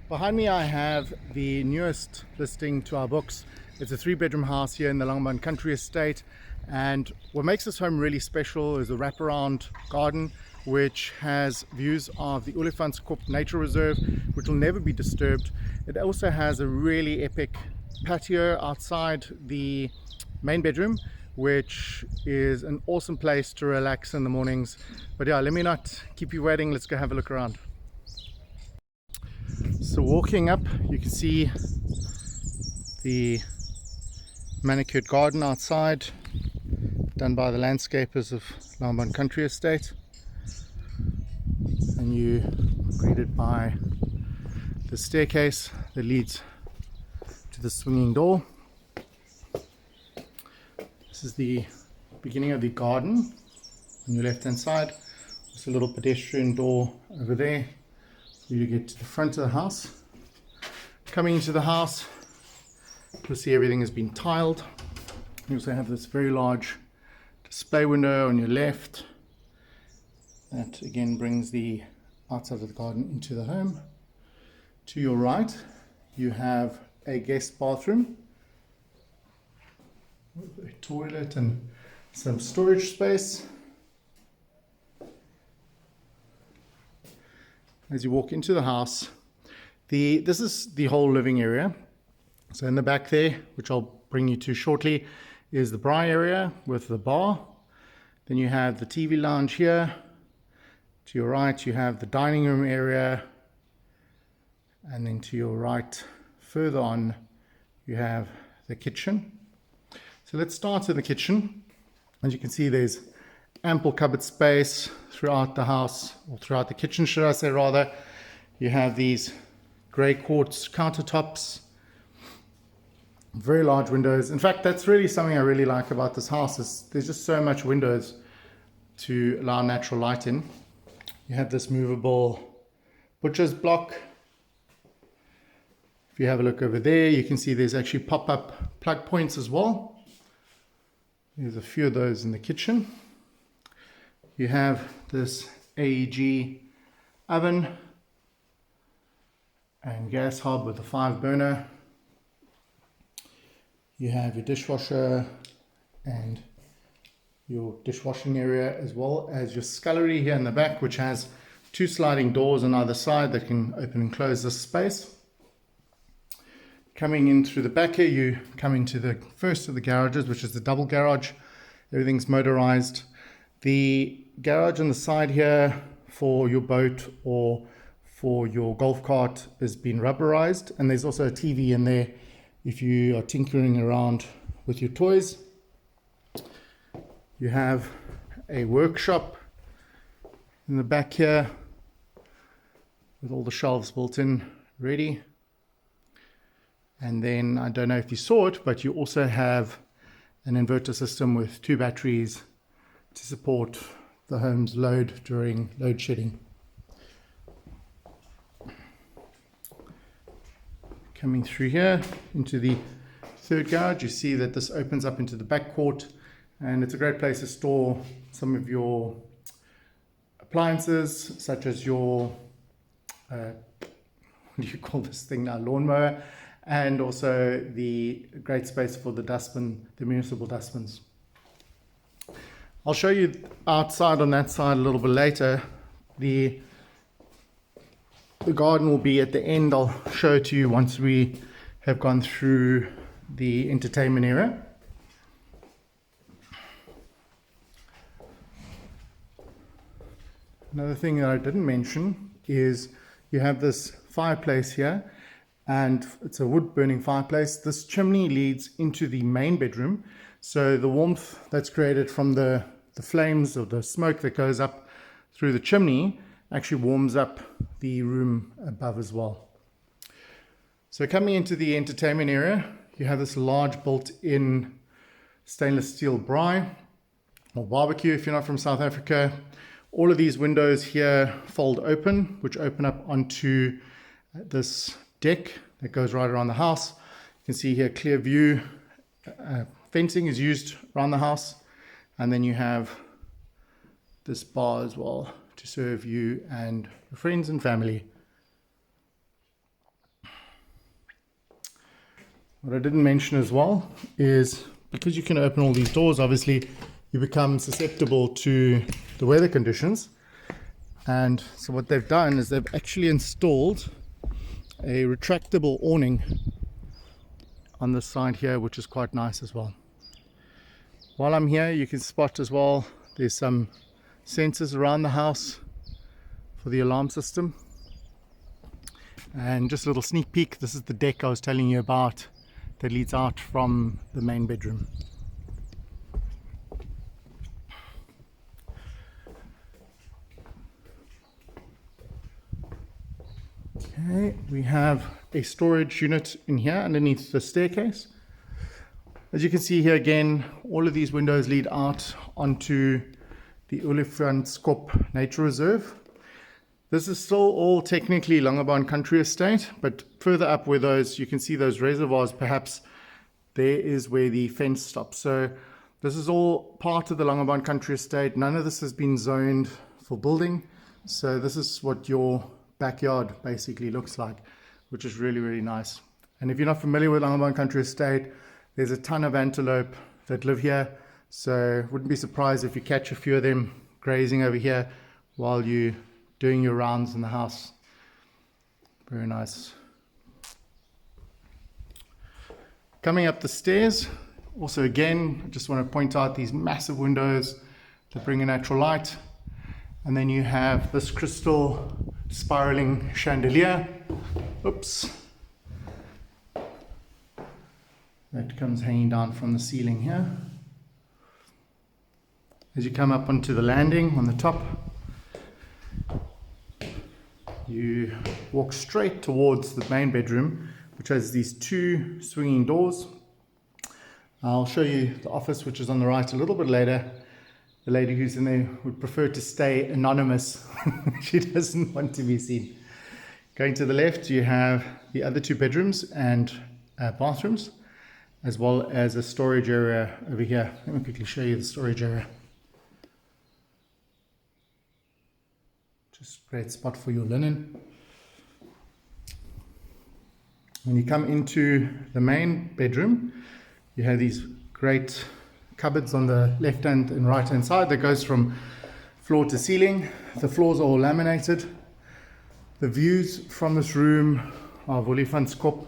Behind me I have the newest listing to our books. It's a 3-bedroom house here in the Langebaan Country Estate, and what makes this home really special is a wraparound garden which has views of the Olifantskop Nature Reserve, which will never be disturbed. It also has a really epic patio outside the main bedroom, which is an awesome place to relax in the mornings. But yeah, let me not keep you waiting, let's go have a look around. So walking up, you can see the manicured garden outside, done by the landscapers of Langebaan Country Estate, and you are greeted by the staircase that leads to the swinging door. This is the beginning of the garden on your left hand side. There's a little pedestrian door over there for you to get to the front of the house. Coming into the house, you'll see everything has been tiled. You also have this very large display window on your left that again brings the outside of the garden into the home. To your right you have a guest bathroom with a toilet and some storage space. As you walk into the house, this is the whole living area. So in the back there, which I'll bring you to shortly, is the braai area with the bar. Then you have the TV lounge here. To your right you have the dining room area, and then to your right further on you have the kitchen. So let's start in the kitchen. As you can see, there's ample cupboard space throughout the house, or throughout the kitchen should I say rather. You have these grey quartz countertops, very large windows. In fact, that's really something I really like about this house, is there's just so much windows to allow natural light in. You have this movable butcher's block. If you have a look over there, you can see there's actually pop-up plug points as well. There's a few of those in the kitchen. You have this AEG oven and gas hob with a 5-burner. You have your dishwasher and your dishwashing area, as well as your scullery here in the back, which has 2 sliding doors on either side that can open and close this space. Coming in through the back here, you come into the first of the garages, which is the double garage. Everything's motorized. The garage on the side here for your boat or for your golf cart has been rubberized, and there's also a TV in there if you are tinkering around with your toys. You have a workshop in the back here with all the shelves built in ready. And then, I don't know if you saw it, but you also have an inverter system with 2 batteries to support the home's load during load shedding. Coming through here into the third garage, you see that this opens up into the back court, and it's a great place to store some of your appliances, such as your what do you call this thing now, lawnmower, and also the great space for the dustbin, the municipal dustbins. I'll show you outside on that side a little bit later. The garden will be at the end. I'll show it to you once we have gone through the entertainment area. Another thing that I didn't mention is you have this fireplace here, and it's a wood burning fireplace. This chimney leads into the main bedroom, so the warmth that's created from the flames or the smoke that goes up through the chimney actually warms up the room above as well. So coming into the entertainment area, you have this large built-in stainless steel braai or barbecue if you're not from South Africa. All of these windows here fold open, which open up onto this deck that goes right around the house. You can see here clear view. Fencing is used around the house, and then you have this bar as well to serve you and your friends and family. What I didn't mention as well is because you can open all these doors, obviously you become susceptible to the weather conditions. And so what they've done is they've actually installed a retractable awning on the side here, which is quite nice as well. While I'm here, you can spot as well, there's some sensors around the house for the alarm system. And just a little sneak peek, this is the deck I was telling you about that leads out from the main bedroom. Okay, we have a storage unit in here underneath the staircase. As you can see here again, all of these windows lead out onto the Olifantskop Nature Reserve. This is still all technically Langebaan Country Estate, but further up where those, you can see those reservoirs, perhaps there is where the fence stops. So this is all part of the Langebaan Country Estate. None of this has been zoned for building. So this is what your backyard basically looks like, which is really, really nice. And if you're not familiar with Langebaan Country Estate, there's a ton of antelope that live here. So wouldn't be surprised if you catch a few of them grazing over here while you're doing your rounds in the house. Very nice. Coming up the stairs, also again, I just want to point out these massive windows that bring in natural light. And then you have this crystal spiraling chandelier. Oops. That comes hanging down from the ceiling here. As you come up onto the landing on the top, you walk straight towards the main bedroom, which has these two swinging doors. I'll show you the office, which is on the right, a little bit later. The lady who's in there would prefer to stay anonymous. She doesn't want to be seen. Going to the left, you have the other two bedrooms and bathrooms, as well as a storage area over here. Let me quickly show you the storage area. Just a great spot for your linen. When you come into the main bedroom, you have these great cupboards on the left hand and right hand side that goes from floor to ceiling. The floors are all laminated. The views from this room are Olifantskop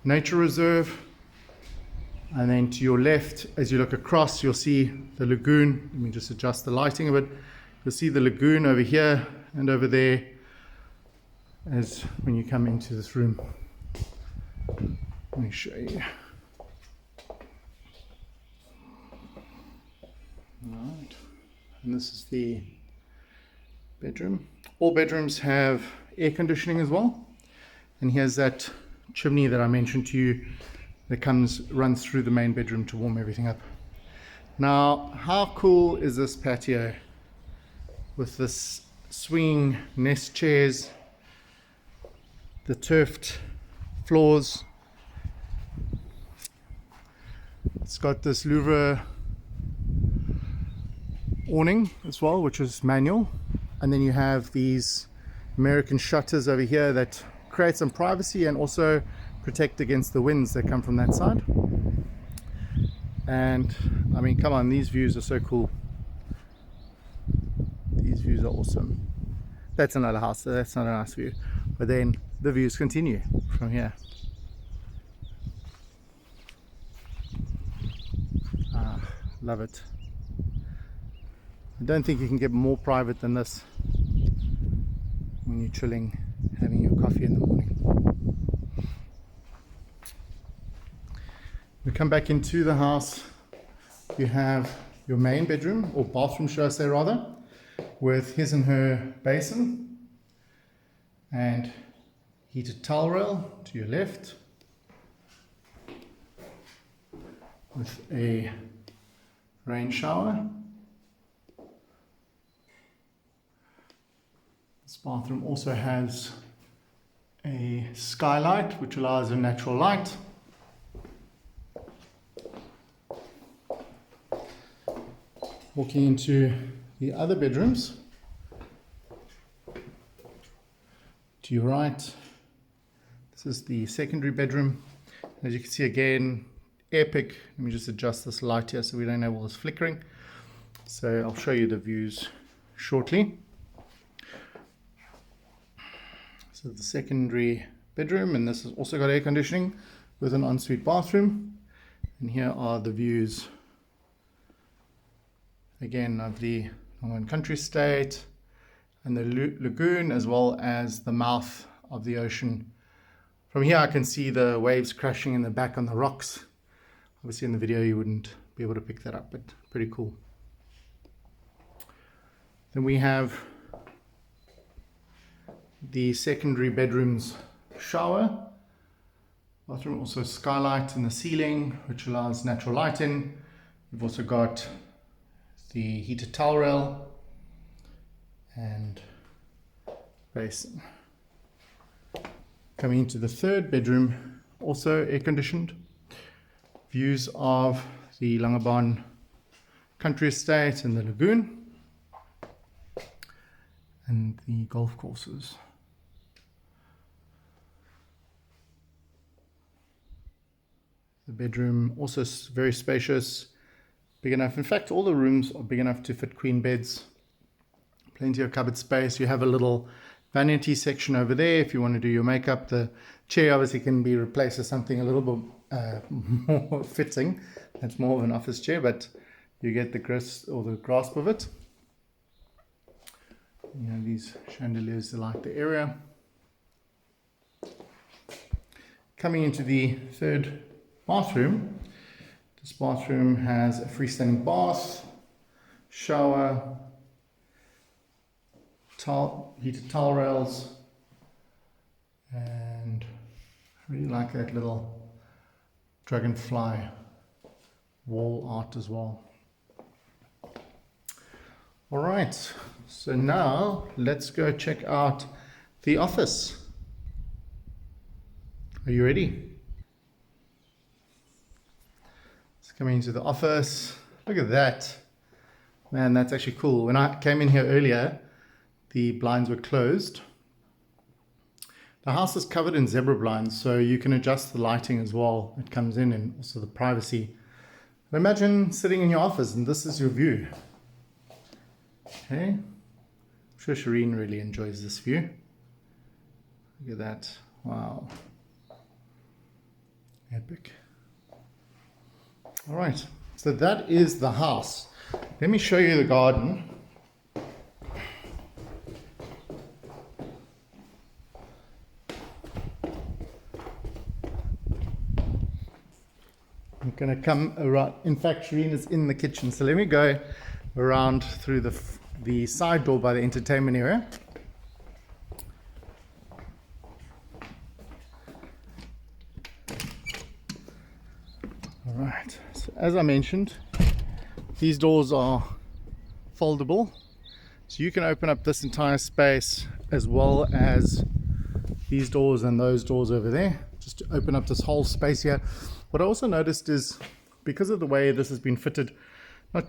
Nature Reserve. And then to your left, as you look across, you'll see the lagoon. Let me just adjust the lighting a bit. You'll see the lagoon over here and over there as when you come into this room. Let me show you. Alright, and this is the bedroom. All bedrooms have air conditioning as well. And here's that chimney that I mentioned to you that runs through the main bedroom to warm everything up. Now, how cool is this patio with this swinging nest chairs, the turfed floors. It's got this Louvre awning as well, which is manual, and then you have these American shutters over here that create some privacy and also protect against the winds that come from that side. And I mean, come on, these views are so cool. These views are awesome. That's another house, so that's not a nice view, but then the views continue from here. Love it. I don't think you can get more private than this when you're chilling, having your coffee in the morning. We come back into the house. You have your main bedroom, or bathroom should I say rather, with his and her basin and heated towel rail to your left, with a rain shower. This bathroom also has a skylight which allows a natural light. Walking into the other bedrooms, to your right, this is the secondary bedroom, As you can see again, epic. Let me just adjust this light here so we don't have all this flickering. So I'll show you the views shortly. So the secondary bedroom, and this has also got air conditioning with an ensuite bathroom. And here are the views again of the Langebaan Country Estate and the lagoon, as well as the mouth of the ocean. From here I can see the waves crashing in the back on the rocks. Obviously in the video you wouldn't be able to pick that up, but pretty cool. Then we have the secondary bedroom's shower. Bathroom, also skylight in the ceiling, which allows natural light in. We've also got the heated towel rail and basin. Coming into the third bedroom, also air conditioned. Views of the Langebaan Country Estate and the lagoon and the golf courses. The bedroom also very spacious, big enough. In fact, all the rooms are big enough to fit queen beds. Plenty of cupboard space. You have a little vanity section over there if you want to do your makeup. The chair obviously can be replaced with something a little bit more fitting. That's more of an office chair, but you get the grasp of it. You know, these chandeliers light the area. Coming into the third bathroom. This bathroom has a freestanding bath, shower, heated towel rails, and I really like that little dragonfly wall art as well. All right, so now let's go check out the office. Are you ready? Coming into the office, look at that. Man, that's actually cool. When I came in here earlier, the blinds were closed. The house is covered in zebra blinds, so you can adjust the lighting as well. It comes in, and also the privacy. But imagine sitting in your office and this is your view. Okay, I'm sure Shireen really enjoys this view. Look at that, wow. Epic. All right, so that is the house. Let me show you the garden. I'm going to come around. In fact, Shireen is in the kitchen, so let me go around through the side door by the entertainment area. Alright, so as I mentioned, these doors are foldable, so you can open up this entire space as well as these doors and those doors over there, just to open up this whole space here. What I also noticed is, because of the way this has been fitted,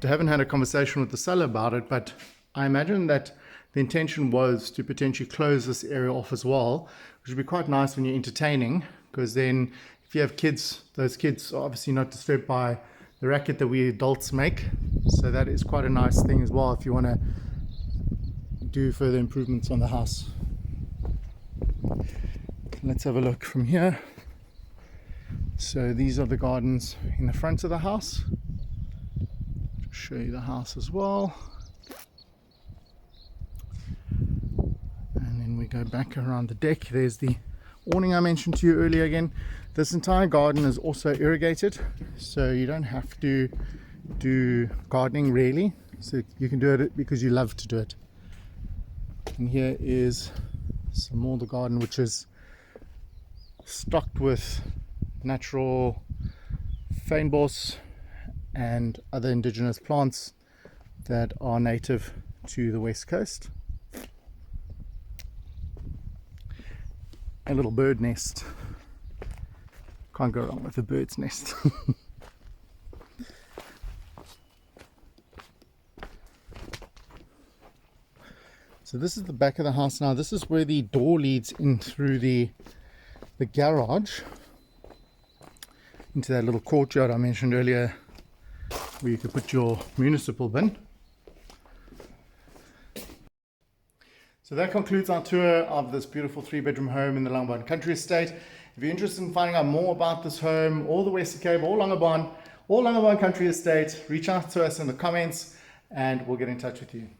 haven't had a conversation with the seller about it, but I imagine that the intention was to potentially close this area off as well, which would be quite nice when you're entertaining, because then if you have kids, those kids are obviously not disturbed by the racket that we adults make. So that is quite a nice thing as well if you want to do further improvements on the house. Let's have a look from here. So these are the gardens in the front of the house. I'll show you the house as well. And then we go back around the deck. There's the awning I mentioned to you earlier again. This entire garden is also irrigated, so you don't have to do gardening really. So you can do it because you love to do it. And here is some more of the garden, which is stocked with natural fynbos and other indigenous plants that are native to the west coast. A little bird nest. Can't go wrong with a bird's nest. So this is the back of the house now. This is where the door leads in through the garage. into that little courtyard I mentioned earlier, where you could put your municipal bin. So that concludes our tour of this beautiful 3-bedroom home in the Langebaan Country Estate. If you're interested in finding out more about this home, or the Western Cape, or Langebaan Country Estate, reach out to us in the comments and we'll get in touch with you.